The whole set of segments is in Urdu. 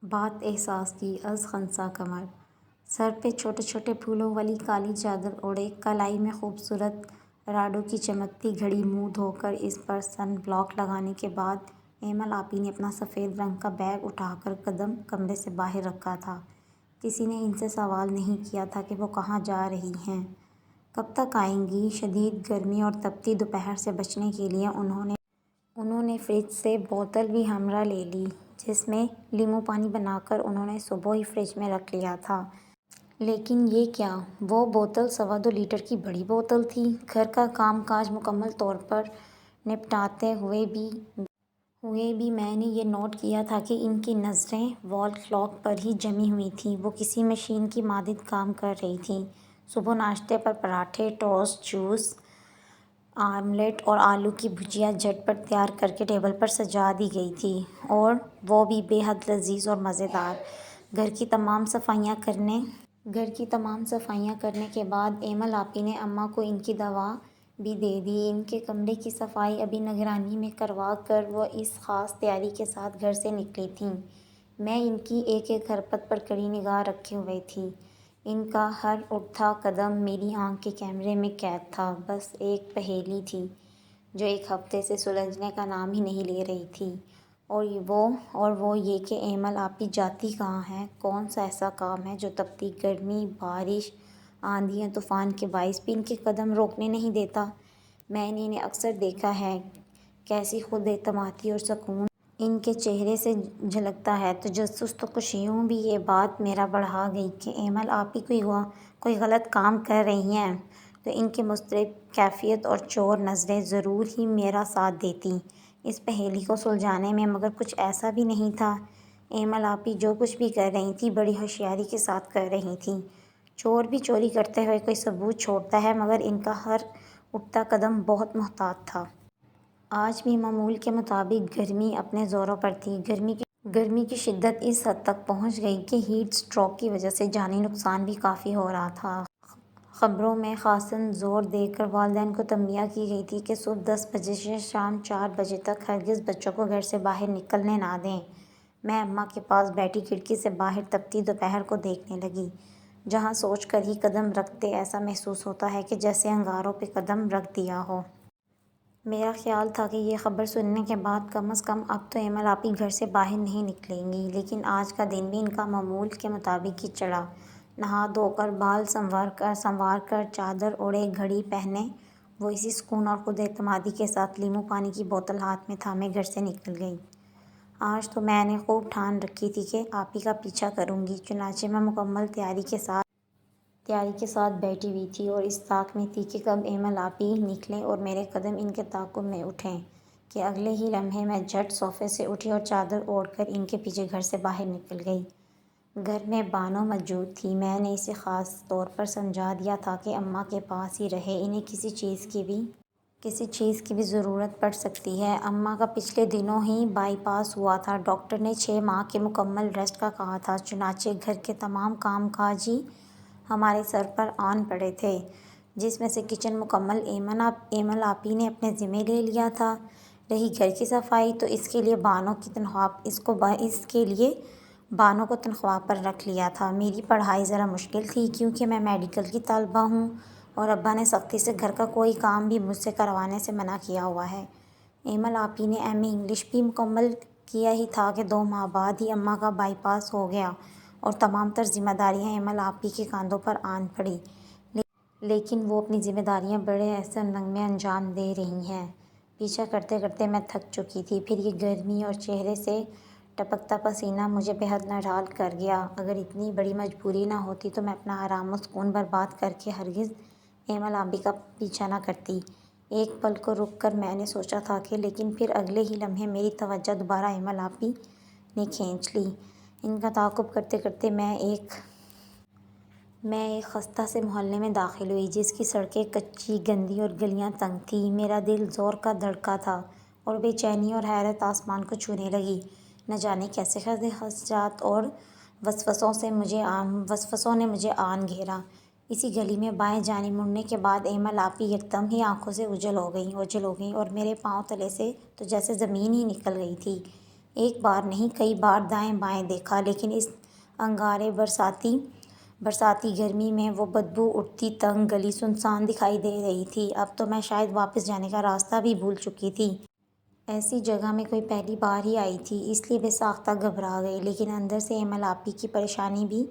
بات احساس کی از خنسا کمر، سر پہ چھوٹے چھوٹے پھولوں والی کالی چادر اوڑھے، کلائی میں خوبصورت راڈوں کی چمکتی گھڑی منہ دھو کر اس پر سن بلاک لگانے کے بعد ایمل آپی نے اپنا سفید رنگ کا بیگ اٹھا کر قدم کمرے سے باہر رکھا تھا۔ کسی نے ان سے سوال نہیں کیا تھا کہ وہ کہاں جا رہی ہیں، کب تک آئیں گی۔ شدید گرمی اور تپتی دوپہر سے بچنے کے لیے انہوں نے فریج سے بوتل بھی ہمراہ لے لی، جس میں لیموں پانی بنا کر انہوں نے صبح ہی فریج میں رکھ لیا تھا۔ لیکن یہ کیا، وہ بوتل 2.25 لیٹر کی بڑی بوتل تھی۔ گھر کا کام کاج مکمل طور پر نپٹاتے ہوئے بھی میں نے یہ نوٹ کیا تھا کہ ان کی نظریں وال کلاک پر ہی جمی ہوئی تھیں۔ وہ کسی مشین کی مانند کام کر رہی تھیں۔ صبح ناشتے پر پراٹھے، ٹوسٹ، جوس، آملیٹ اور آلو کی بھجیا جھٹ پٹ تیار کر کے ٹیبل پر سجا دی گئی تھی، اور وہ بھی بے حد لذیذ اور مزیدار۔ گھر کی تمام صفائیاں کرنے کے بعد ایمل آپی نے اماں کو ان کی دوا بھی دے دی۔ ان کے کمرے کی صفائی ابھی نگرانی میں کروا کر وہ اس خاص تیاری کے ساتھ گھر سے نکلی تھیں۔ میں ان کی ایک ایک حرکت پر کڑی نگاہ رکھے ہوئے تھی۔ ان کا ہر اٹھتا قدم میری آنکھ کے کیمرے میں قید تھا۔ بس ایک پہیلی تھی جو ایک ہفتے سے سلجھنے کا نام ہی نہیں لے رہی تھی، اور وہ یہ کہ ایمل آپی جاتی کہاں ہیں۔ کون سا ایسا کام ہے جو تپتی گرمی، بارش، آندھیوں طوفان کے باعث بھی ان کے قدم روکنے نہیں دیتا۔ میں نے انہیں اکثر دیکھا ہے، کیسی خود اعتمادی اور سکون ان کے چہرے سے جھلکتا ہے۔ تجسس تو کچھ یوں بھی یہ بات میرا بڑھا گئی کہ ایمل آپی کوئی غلط کام کر رہی ہیں تو ان کی مضطرب کیفیت اور چور نظریں ضرور ہی میرا ساتھ دیتیں اس پہیلی کو سلجھانے میں۔ مگر کچھ ایسا بھی نہیں تھا۔ ایمل آپی جو کچھ بھی کر رہی تھیں بڑی ہوشیاری کے ساتھ کر رہی تھیں۔ چور بھی چوری کرتے ہوئے کوئی ثبوت چھوڑتا ہے، مگر ان کا ہر اٹھتا قدم بہت محتاط تھا۔ آج بھی معمول کے مطابق گرمی اپنے زوروں پر تھی۔ گرمی کی شدت اس حد تک پہنچ گئی کہ ہیٹ اسٹروک کی وجہ سے جانی نقصان بھی کافی ہو رہا تھا۔ خبروں میں خاصاً زور دے کر والدین کو تنبیہ کی گئی تھی کہ صبح 10 بجے سے شام 4 بجے تک ہرگز بچوں کو گھر سے باہر نکلنے نہ دیں۔ میں اماں کے پاس بیٹھی کھڑکی سے باہر تپتی دوپہر کو دیکھنے لگی، جہاں سوچ کر ہی قدم رکھتے ایسا محسوس ہوتا ہے کہ جیسے انگاروں پہ قدم رکھ دیا ہو۔ میرا خیال تھا کہ یہ خبر سننے کے بعد کم از کم اب تو ایمل آپی گھر سے باہر نہیں نکلیں گی، لیکن آج کا دن بھی ان کا معمول کے مطابق ہی چڑھا۔ نہا دھو کر، بال سنوار کر، چادر اوڑھے، گھڑی پہنے، وہ اسی سکون اور خود اعتمادی کے ساتھ لیموں پانی کی بوتل ہاتھ میں تھامے گھر سے نکل گئی۔ آج تو میں نے خوب ٹھان رکھی تھی کہ آپی کا پیچھا کروں گی، چنانچہ میں مکمل تیاری کے ساتھ بیٹھی ہوئی تھی اور اس طاق میں تھی کہ کب ایمل آپی نکلیں اور میرے قدم ان کے تعاقب میں اٹھیں کہ اگلے ہی لمحے میں جھٹ صوفے سے اٹھی اور چادر اوڑھ کر ان کے پیچھے گھر سے باہر نکل گئی۔ گھر میں بانو موجود تھی۔ میں نے اسے خاص طور پر سمجھا دیا تھا کہ اماں کے پاس ہی رہے، انہیں کسی چیز کی بھی ضرورت پڑ سکتی ہے۔ اماں کا پچھلے دنوں ہی بائی پاس ہوا تھا۔ ڈاکٹر نے 6 ماہ کے مکمل ریسٹ کا کہا تھا، چنانچہ گھر کے تمام کام کاج ہی ہمارے سر پر آن پڑے تھے، جس میں سے کچن مکمل ایمل آپی نے اپنے ذمے لے لیا تھا۔ رہی گھر کی صفائی تو اس کے لیے بانو کو تنخواہ پر رکھ لیا تھا۔ میری پڑھائی ذرا مشکل تھی کیونکہ میں میڈیکل کی طالبہ ہوں اور ابا نے سختی سے گھر کا کوئی کام بھی مجھ سے کروانے سے منع کیا ہوا ہے۔ ایمل آپی نے ایم اے انگلش بھی مکمل کیا ہی تھا کہ 2 ماہ بعد ہی اماں کا بائی پاس ہو گیا اور تمام تر ذمہ داریاں ایمل آپی کے کاندھوں پر آن پڑیں۔ لیکن وہ اپنی ذمہ داریاں بڑے احسن رنگ میں انجام دے رہی ہیں۔ پیچھا کرتے کرتے میں تھک چکی تھی، پھر یہ گرمی اور چہرے سے ٹپکتا پسینہ مجھے بے حد نڈھال کر گیا۔ اگر اتنی بڑی مجبوری نہ ہوتی تو میں اپنا آرام و سکون برباد کر کے ہرگز ایمل آپی کا پیچھا نہ کرتی۔ ایک پل کو رک کر میں نے سوچا تھا کہ لیکن پھر اگلے ہی لمحے میری توجہ دوبارہ ایمل آپی نے کھینچ لی۔ ان کا تعاقب کرتے کرتے میں ایک خستہ سے محلے میں داخل ہوئی، جس کی سڑکیں کچی، گندی اور گلیاں تنگ تھیں۔ میرا دل زور کا دھڑکا تھا اور بے چینی اور حیرت آسمان کو چھونے لگی۔ نہ جانے کیسے خدشات اور وسوسوں نے مجھے آن گھیرا۔ اسی گلی میں بائیں جانب مڑنے کے بعد ایمل آپی یکدم ہی آنکھوں سے اوجھل ہو گئیں اور میرے پاؤں تلے سے تو جیسے زمین ہی نکل گئی تھی۔ ایک بار نہیں کئی بار دائیں بائیں دیکھا، لیکن اس انگارے برساتی گرمی میں وہ بدبو اٹھتی تنگ گلی سنسان دکھائی دے رہی تھی۔ اب تو میں شاید واپس جانے کا راستہ بھی بھول چکی تھی۔ ایسی جگہ میں کوئی پہلی بار ہی آئی تھی، اس لیے بے ساختہ گھبرا گئی، لیکن اندر سے ایمل آپی کی پریشانی بھی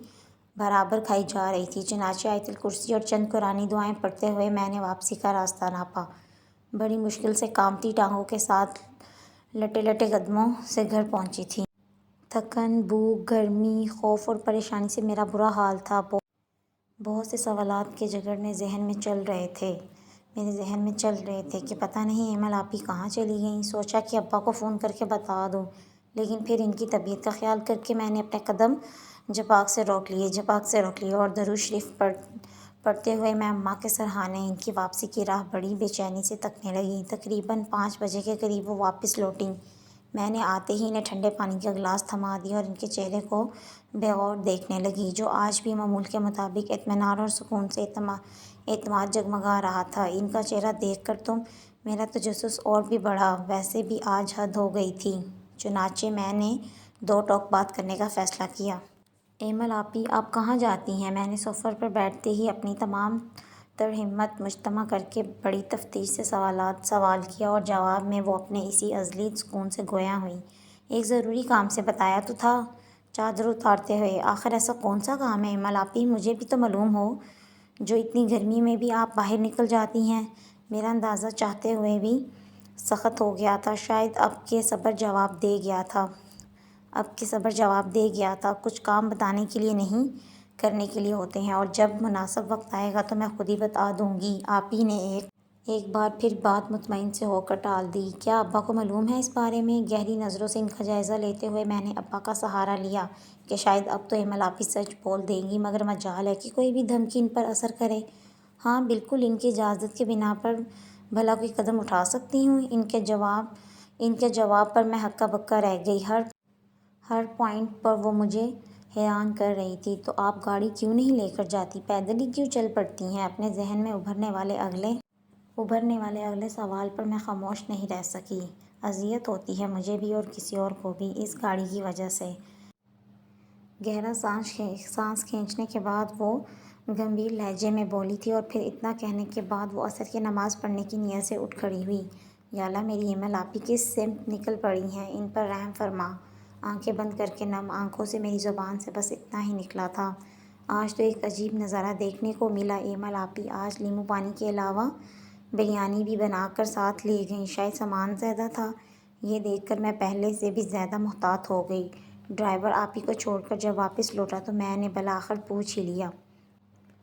برابر کھائی جا رہی تھی۔ چنانچہ آیت الکرسی اور چند قرآنی دعائیں پڑھتے ہوئے میں نے واپسی کا راستہ ناپا۔ بڑی مشکل سے کانپتی ٹانگوں کے ساتھ لٹے لٹے قدموں سے گھر پہنچی تھی۔ تھکن، بھوک، گرمی، خوف اور پریشانی سے میرا برا حال تھا۔ بہت سے سوالات کے جھگڑنے میرے ذہن میں چل رہے تھے کہ پتہ نہیں ایمل آپی کہاں چلی گئیں۔ سوچا کہ ابا کو فون کر کے بتا دوں، لیکن پھر ان کی طبیعت کا خیال کر کے میں نے اپنے قدم جپاک سے روک لیے اور درود شریف پڑھتے ہوئے میں اماں کے سرہانے ان کی واپسی کی راہ بڑی بے چینی سے تکنے لگی۔ تقریباً 5 بجے کے قریب وہ واپس لوٹیں۔ میں نے آتے ہی انہیں ٹھنڈے پانی کا گلاس تھما دیا اور ان کے چہرے کو بے غور دیکھنے لگی، جو آج بھی معمول کے مطابق اطمینان اور سکون سے اعتماد جگمگا رہا تھا۔ ان کا چہرہ دیکھ کر تو میرا تجسس اور بھی بڑھا۔ ویسے بھی آج حد ہو گئی تھی، چنانچہ میں نے 2 ٹوک بات کرنے کا فیصلہ کیا۔ ایمل آپی، آپ کہاں جاتی ہیں؟ میں نے سوفے پر بیٹھتے ہی اپنی تمام تر ہمت مجتمع کر کے بڑی تفتیش سے سوال کیا، اور جواب میں وہ اپنے اسی ازلی سکون سے گویا ہوئیں۔ ایک ضروری کام سے بتایا تو تھا، چادر اتارتے ہوئے۔ آخر ایسا کون سا کام ہے ایمل آپی؟ مجھے بھی تو معلوم ہو، جو اتنی گرمی میں بھی آپ باہر نکل جاتی ہیں۔ میرا اندازہ چاہتے ہوئے بھی سخت ہو گیا تھا۔ شاید اب کہ صبر جواب دے گیا تھا۔ کچھ کام بتانے کے لیے نہیں، کرنے کے لیے ہوتے ہیں، اور جب مناسب وقت آئے گا تو میں خود ہی بتا دوں گی۔ آپی نے ایک بار پھر بات مطمئن سے ہو کر ٹال دی۔ کیا ابا کو معلوم ہے اس بارے میں؟ گہری نظروں سے ان کا جائزہ لیتے ہوئے میں نے ابا کا سہارا لیا کہ شاید اب تو ایمل آپی سچ بول دیں گی، مگر مجال ہے کہ کوئی بھی دھمکی ان پر اثر کرے۔ ہاں بالکل، ان کی اجازت کے بنا پر بھلا کوئی قدم اٹھا سکتی ہوں۔ ان کے جواب پر میں ہکا بکا رہ گئی۔ ہر پوائنٹ پر وہ مجھے حیران کر رہی تھی۔ تو آپ گاڑی کیوں نہیں لے کر جاتی، پیدل ہی کیوں چل پڑتی ہیں؟ اپنے ذہن میں ابھرنے والے اگلے سوال پر میں خاموش نہیں رہ سکی۔ اذیت ہوتی ہے مجھے بھی اور کسی اور کو بھی، اس گاڑی کی وجہ سے۔ گہرا سانس کھینچنے کے بعد وہ گمبھیر لہجے میں بولی تھی، اور پھر اتنا کہنے کے بعد وہ عصر کی نماز پڑھنے کی نیت سے اٹھ کھڑی ہوئی۔ یا اللہ، میری ایمل آپی کس سمت نکل پڑی ہیں، ان پر رحم فرما۔ آنکھیں بند کر کے نم آنکھوں سے میری زبان سے بس اتنا ہی نکلا تھا۔ آج تو ایک عجیب نظارہ دیکھنے کو ملا۔ ایمل آپی آج لیموں پانی کے علاوہ بریانی بھی بنا کر ساتھ لے گئیں۔ شاید سامان زیادہ تھا۔ یہ دیکھ کر میں پہلے سے بھی زیادہ محتاط ہو گئی۔ ڈرائیور آپی کو چھوڑ کر جب واپس لوٹا تو میں نے بالآخر پوچھ ہی لیا۔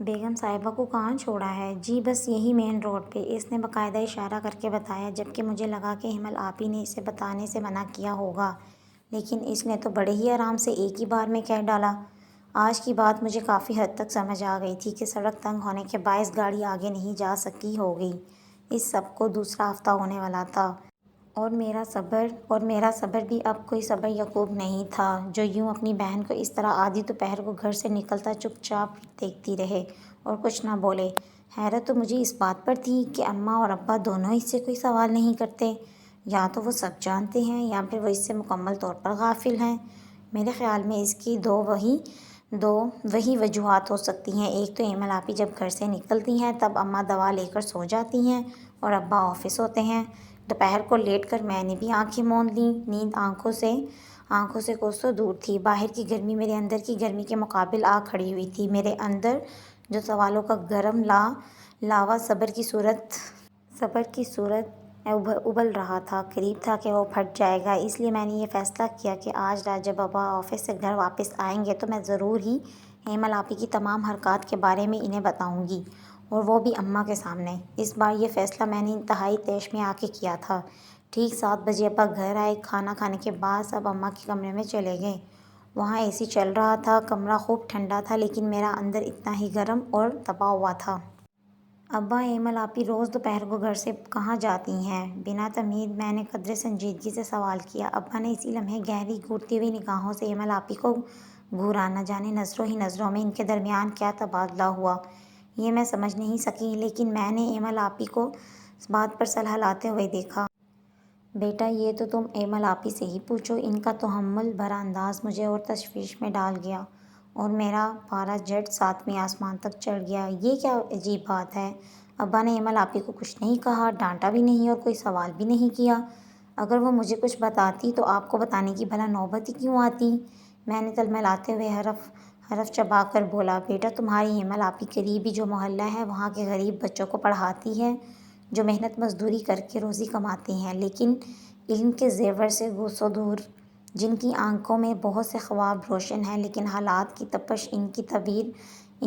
بیگم صاحبہ کو کہاں چھوڑا ہے؟ جی بس یہی مین روڈ پہ، اس نے باقاعدہ اشارہ کر کے بتایا، جبکہ مجھے لگا کہ ایمل آپی نے اسے بتانے سے منع کیا ہوگا، لیکن اس نے تو بڑے ہی آرام سے ایک ہی بار میں کہہ ڈالا۔ آج کی بات مجھے کافی حد تک سمجھ آ گئی تھی کہ سڑک تنگ ہونے کے باعث گاڑی آگے نہیں جا سکی ہوگی۔ اس سب کو دوسرا ہفتہ ہونے والا تھا، اور میرا صبر بھی اب کوئی صبر یعقوب نہیں تھا، جو یوں اپنی بہن کو اس طرح آدھی دوپہر کو گھر سے نکلتا چپ چاپ دیکھتی رہے اور کچھ نہ بولے۔ حیرت تو مجھے اس بات پر تھی کہ اماں اور ابا دونوں اس سے کوئی سوال نہیں کرتے۔ یا تو وہ سب جانتے ہیں، یا پھر وہ اس سے مکمل طور پر غافل ہیں۔ میرے خیال میں اس کی دو وہی وجوہات ہو سکتی ہیں۔ ایک تو ایمل آپی جب گھر سے نکلتی ہیں تب اماں دوا لے کر سو جاتی ہیں، اور ابا آفس ہوتے ہیں۔ دوپہر کو لیٹ کر میں نے بھی آنکھیں موند لیں۔ نیند آنکھوں سے کوسوں دور تھی۔ باہر کی گرمی میرے اندر کی گرمی کے مقابل آ کھڑی ہوئی تھی۔ میرے اندر جو سوالوں کا گرم لاوا صبر کی صورت ابل رہا تھا، قریب تھا کہ وہ پھٹ جائے گا۔ اس لیے میں نے یہ فیصلہ کیا کہ آج رات جب ابا آفس سے گھر واپس آئیں گے تو میں ضرور ہی ایمل آپی کی تمام حرکات کے بارے میں انہیں بتاؤں گی، اور وہ بھی اماں کے سامنے۔ اس بار یہ فیصلہ میں نے انتہائی طیش میں آ کے کیا تھا۔ ٹھیک 7 بجے ابا گھر آئے۔ کھانا کھانے کے بعد سب اماں کے کمرے میں چلے گئے۔ وہاں اے سی چل رہا تھا۔ کمرہ خوب ٹھنڈا تھا، لیکن میرا اندر اتنا ہی گرم اور تپا ہوا تھا۔ ابا، ایمل آپی روز دوپہر کو گھر سے کہاں جاتی ہیں؟ بنا تمہید میں نے قدرے سنجیدگی سے سوال کیا۔ ابا نے اسی لمحے گہری گھورتی ہوئی نگاہوں سے ایمل آپی کو گھورا۔ نہ جانے نظروں ہی نظروں میں ان کے درمیان کیا تبادلہ ہوا، یہ میں سمجھ نہیں سکی، لیکن میں نے ایمل آپی کو اس بات پر صلاح لاتے ہوئے دیکھا۔ بیٹا یہ تو تم ایمل آپی سے ہی پوچھو۔ ان کا تحمل بھرا انداز مجھے اور تشویش میں ڈال گیا اور میرا پارا جھٹ 7ویں آسمان تک چڑھ گیا۔ یہ کیا عجیب بات ہے، ابا نے ایمل آپی کو کچھ نہیں کہا، ڈانٹا بھی نہیں اور کوئی سوال بھی نہیں کیا۔ اگر وہ مجھے کچھ بتاتی تو آپ کو بتانے کی بھلا نوبت ہی کیوں آتی؟ میں نے تلملاتے ہوئے حرف چبا کر بولا، بیٹا تمہاری ایمل آپی قریبی جو محلہ ہے وہاں کے غریب بچوں کو پڑھاتی ہے، جو محنت مزدوری کر کے روزی کماتے ہیں لیکن علم کے زیور سے گوس و دور، جن کی آنکھوں میں بہت سے خواب روشن ہیں لیکن حالات کی تپش ان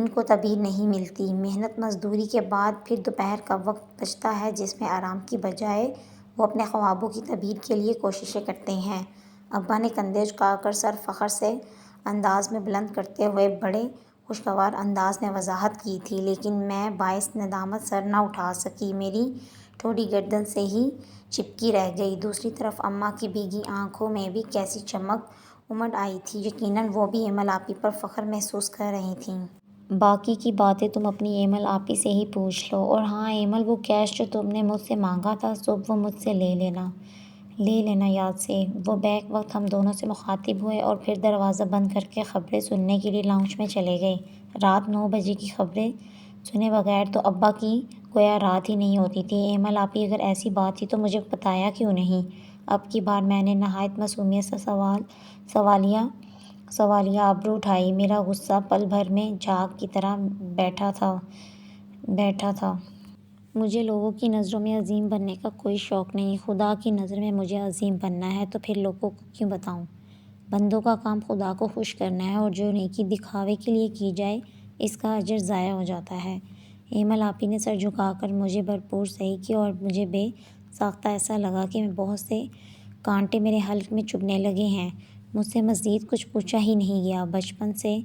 کو تعبیر نہیں ملتی۔ محنت مزدوری کے بعد پھر دوپہر کا وقت بچتا ہے جس میں آرام کی بجائے وہ اپنے خوابوں کی تعبیر کے لیے کوششیں کرتے ہیں۔ ابا نے کندھے جھکا کر سر فخر سے انداز میں بلند کرتے ہوئے بڑے خوشگوار انداز میں وضاحت کی تھی، لیکن میں باعث ندامت سر نہ اٹھا سکی، میری ٹھوڑی گردن سے ہی چپکی رہ گئی۔ دوسری طرف اماں کی بھیگی آنکھوں میں بھی کیسی چمک امڈ آئی تھی، یقیناً وہ بھی ایمل آپی پر فخر محسوس کر رہی تھیں۔ باقی کی باتیں تم اپنی ایمل آپی سے ہی پوچھ لو، اور ہاں ایمل، وہ کیش جو تم نے مجھ سے مانگا تھا صبح، وہ مجھ سے لے لینا یاد سے۔ وہ بیک وقت ہم دونوں سے مخاطب ہوئے اور پھر دروازہ بند کر کے خبریں سننے کے لیے لاؤنج میں چلے گئے۔ رات 9 بجے کی خبریں سنے بغیر تو ابا کی گویا رات ہی نہیں ہوتی تھی۔ ایمل آپی، اگر ایسی بات تھی تو مجھے بتایا کیوں نہیں؟ اب کی بار میں نے نہایت معصومیت سے سوالیہ ابرو اٹھائی۔ میرا غصہ پل بھر میں جھاگ کی طرح بیٹھا تھا۔ مجھے لوگوں کی نظروں میں عظیم بننے کا کوئی شوق نہیں۔ خدا کی نظر میں مجھے عظیم بننا ہے تو پھر لوگوں کو کیوں بتاؤں؟ بندوں کا کام خدا کو خوش کرنا ہے، اور جو نیکی دکھاوے کے لیے کی جائے اس کا اجر ضائع ہو جاتا ہے۔ ایمل آپی نے سر جھکا کر مجھے بھرپور صحیح کیا اور مجھے بے ساختہ ایسا لگا کہ بہت سے کانٹے میرے حلق میں چبھنے لگے ہیں۔ مجھ سے مزید کچھ پوچھا ہی نہیں گیا۔ بچپن سے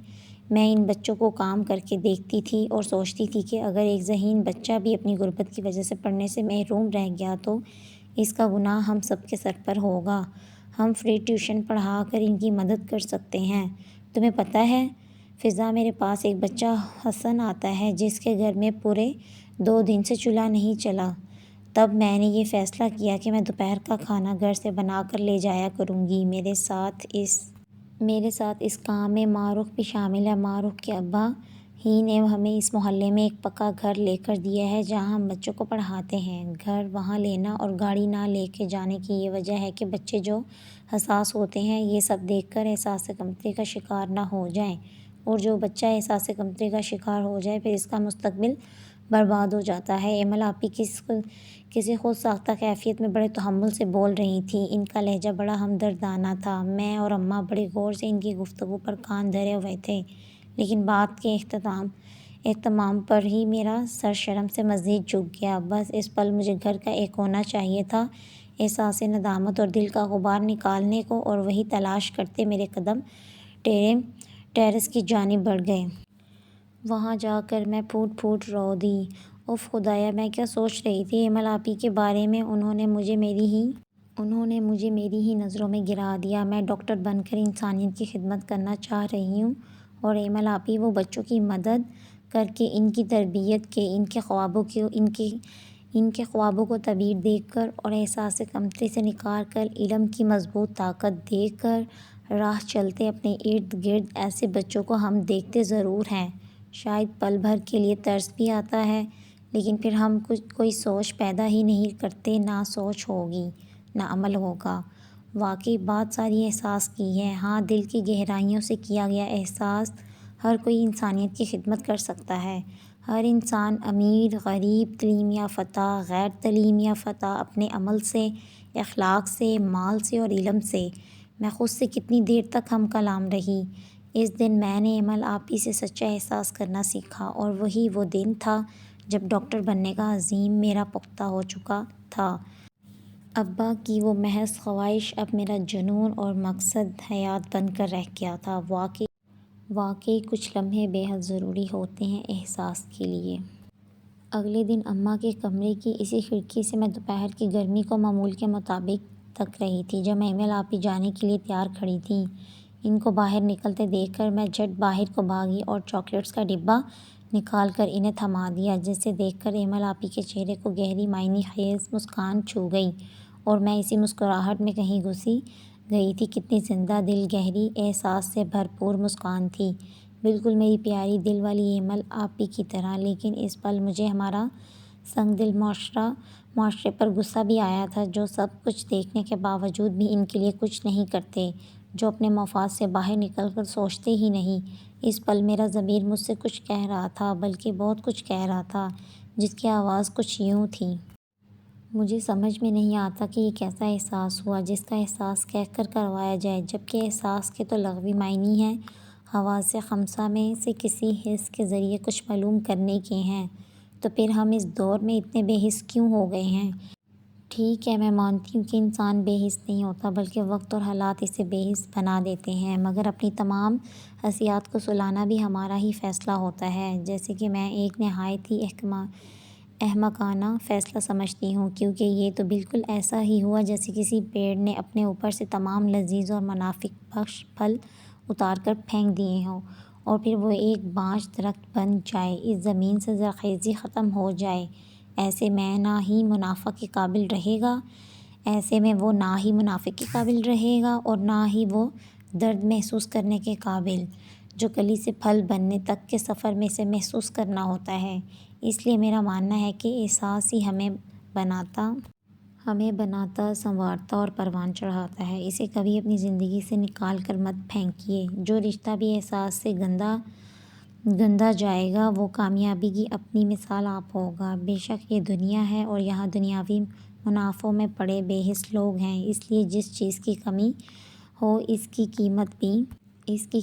میں ان بچوں کو کام کرتے دیکھتی تھی اور سوچتی تھی کہ اگر ایک ذہین بچہ بھی اپنی غربت کی وجہ سے پڑھنے سے محروم رہ گیا تو اس کا گناہ ہم سب کے سر پر ہوگا۔ ہم فری ٹیوشن پڑھا کر ان کی مدد کر سکتے ہیں۔ تمہیں پتہ ہے فضا، میرے پاس ایک بچہ حسن آتا ہے جس کے گھر میں پورے 2 دن سے چولہا نہیں چلا۔ تب میں نے یہ فیصلہ کیا کہ میں دوپہر کا کھانا گھر سے بنا کر لے جایا کروں گی۔ میرے ساتھ اس کام میں معروف بھی شامل ہے۔ معروف کے ابا ہی نے ہمیں اس محلے میں ایک پکا گھر لے کر دیا ہے جہاں ہم بچوں کو پڑھاتے ہیں۔ گھر وہاں لینا اور گاڑی نہ لے کے جانے کی یہ وجہ ہے کہ بچے جو حساس ہوتے ہیں یہ سب دیکھ کر احساس کمتری کا شکار نہ ہو جائیں، اور جو بچہ احساس کمتری کا شکار ہو جائے پھر اس کا مستقبل برباد ہو جاتا ہے۔ ایمل آپی کسی خود ساختہ کیفیت میں بڑے تحمل سے بول رہی تھیں۔ ان کا لہجہ بڑا ہمدردانہ تھا۔ میں اور اماں بڑے غور سے ان کی گفتگو پر کان دھرے ہوئے تھے، لیکن بات کے اختتام پر ہی میرا سر شرم سے مزید جھک گیا۔ بس اس پل مجھے گھر کا ایک ہونا چاہیے تھا۔ احساس ندامت اور دل کا غبار نکالنے کو، اور وہی تلاش کرتے میرے قدم ٹیرس کی جانب بڑھ گئے۔ وہاں جا کر میں پھوٹ پھوٹ رو دی۔ اف خدایا، میں کیا سوچ رہی تھی ایمل آپی کے بارے میں؟ انہوں نے مجھے میری ہی نظروں میں گرا دیا۔ میں ڈاکٹر بن کر انسانیت کی خدمت کرنا چاہ رہی ہوں، اور ایمل آپی وہ بچوں کی مدد کر کے ان کی تربیت کے، ان کے خوابوں کو تعبیر دے کر اور احساس کمتری سے نکال کر علم کی مضبوط طاقت دے کر راہ چلتے اپنے ارد گرد ایسے بچوں کو ہم دیکھتے ضرور ہیں۔ شاید پل بھر کے لیے ترس بھی آتا ہے، لیکن پھر ہم کوئی سوچ پیدا ہی نہیں کرتے۔ نہ سوچ ہوگی نہ عمل ہوگا۔ واقعی بات ساری احساس کی ہے۔ ہاں، دل کی گہرائیوں سے کیا گیا احساس ہر کوئی انسانیت کی خدمت کر سکتا ہے۔ ہر انسان، امیر، غریب، تعلیم یافتہ، غیر تعلیم یافتہ، اپنے عمل سے، اخلاق سے، مال سے اور علم سے۔ میں خود سے کتنی دیر تک ہم کلام رہی۔ اس دن میں نے ایمل آپی سے سچا احساس کرنا سیکھا، اور وہی وہ دن تھا جب ڈاکٹر بننے کا عزم میرا پختہ ہو چکا تھا۔ ابا کی وہ محض خواہش اب میرا جنون اور مقصد حیات بن کر رہ گیا تھا۔ واقعی کچھ لمحے بے حد ضروری ہوتے ہیں احساس کے لیے۔ اگلے دن اماں کے کمرے کی اسی کھڑکی سے میں دوپہر کی گرمی کو معمول کے مطابق تک رہی تھی۔ جب ایمل آپی جانے کے لیے تیار کھڑی تھیں، ان کو باہر نکلتے دیکھ کر میں جھٹ باہر کو بھاگی اور چاکلیٹس کا ڈبہ نکال کر انہیں تھما دیا، جسے دیکھ کر ایمل آپی کے چہرے کو گہری معنی خیز مسکان چھو گئی، اور میں اسی مسکراہٹ میں کہیں گھسی گئی تھی۔ کتنی زندہ دل، گہری احساس سے بھرپور مسکان تھی، بالکل میری پیاری دل والی ایمل آپی کی طرح۔ لیکن اس پل مجھے ہمارا سنگ دل معاشرے پر غصہ بھی آیا تھا، جو سب کچھ دیکھنے کے باوجود بھی ان کے لیے کچھ نہیں کرتے، جو اپنے مفاد سے باہر نکل کر سوچتے ہی نہیں۔ اس پل میرا ضمیر مجھ سے کچھ کہہ رہا تھا، بلکہ بہت کچھ کہہ رہا تھا، جس کی آواز کچھ یوں تھی۔ مجھے سمجھ میں نہیں آتا کہ یہ کیسا احساس ہوا، جس کا احساس کہہ کر کروایا جائے، جبکہ احساس کے تو لغوی معنی ہیں، حواس خمسہ میں سے کسی حس کے ذریعے کچھ معلوم کرنے کے ہیں۔ تو پھر ہم اس دور میں اتنے بے حس کیوں ہو گئے ہیں؟ ٹھیک ہے، میں مانتی ہوں کہ انسان بے حس نہیں ہوتا، بلکہ وقت اور حالات اسے بے حس بنا دیتے ہیں، مگر اپنی تمام حسیات کو سلانا بھی ہمارا ہی فیصلہ ہوتا ہے، جیسے کہ میں ایک نہایت ہی احمقانہ فیصلہ سمجھتی ہوں، کیونکہ یہ تو بالکل ایسا ہی ہوا جیسے کسی پیڑ نے اپنے اوپر سے تمام لذیذ اور منافع بخش پھل اتار کر پھینک دیے ہوں، اور پھر وہ ایک بانجھ درخت بن جائے، اس زمین سے زرخیزی ختم ہو جائے۔ ایسے میں نہ ہی منافع کے قابل رہے گا، ایسے میں وہ نہ ہی منافع کے قابل رہے گا، اور نہ ہی وہ درد محسوس کرنے کے قابل، جو کلی سے پھل بننے تک کے سفر میں سے محسوس کرنا ہوتا ہے۔ اس لیے میرا ماننا ہے کہ احساس ہی ہمیں بناتا، سنوارتا اور پروان چڑھاتا ہے۔ اسے کبھی اپنی زندگی سے نکال کر مت پھینکیے۔ جو رشتہ بھی احساس سے گندا جائے گا، وہ کامیابی کی اپنی مثال آپ ہوگا۔ بے شک یہ دنیا ہے، اور یہاں دنیاوی منافعوں میں پڑے بے حس لوگ ہیں، اس لیے جس چیز کی کمی ہو اس کی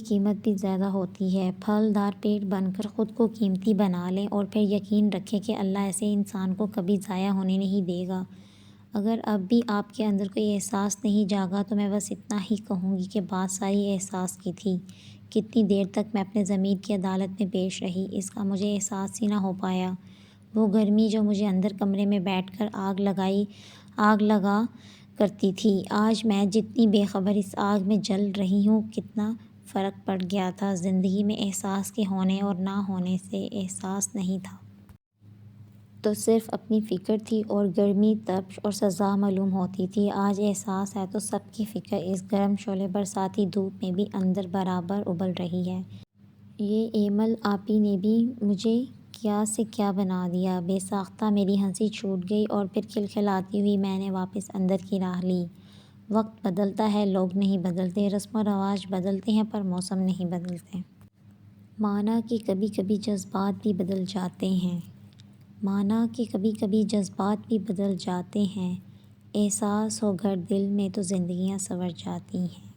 قیمت بھی زیادہ ہوتی ہے۔ پھل دار پیڑ بن کر خود کو قیمتی بنا لیں، اور پھر یقین رکھیں کہ اللہ ایسے انسان کو کبھی ضائع ہونے نہیں دے گا۔ اگر اب بھی آپ کے اندر کوئی احساس نہیں جاگا، تو میں بس اتنا ہی کہوں گی کہ بات ساری احساس کی تھی۔ کتنی دیر تک میں اپنے ضمیر کی عدالت میں پیش رہی، اس کا مجھے احساس ہی نہ ہو پایا۔ وہ گرمی جو مجھے اندر کمرے میں بیٹھ کر آگ لگا کرتی تھی، آج میں جتنی بے خبر اس آگ میں جل رہی ہوں، کتنا فرق پڑ گیا تھا۔ زندگی میں احساس کے ہونے اور نہ ہونے سے احساس نہیں تھا تو صرف اپنی فکر تھی، اور گرمی، تپش اور سزا معلوم ہوتی تھی۔ آج احساس ہے تو سب کی فکر اس گرم شعلہ برساتی دھوپ میں بھی اندر برابر ابل رہی ہے۔ یہ ایمل آپی نے بھی مجھے کیا سے کیا بنا دیا۔ بے ساختہ میری ہنسی چھوٹ گئی، اور پھر کھلکھلاتی ہوئی میں نے واپس اندر کی راہ لی۔ وقت بدلتا ہے، لوگ نہیں بدلتے، رسم و رواج بدلتے ہیں، پر موسم نہیں بدلتے۔ مانا کہ کبھی کبھی جذبات بھی بدل جاتے ہیں، احساس ہو گر دل میں تو زندگیاں سنور جاتی ہیں۔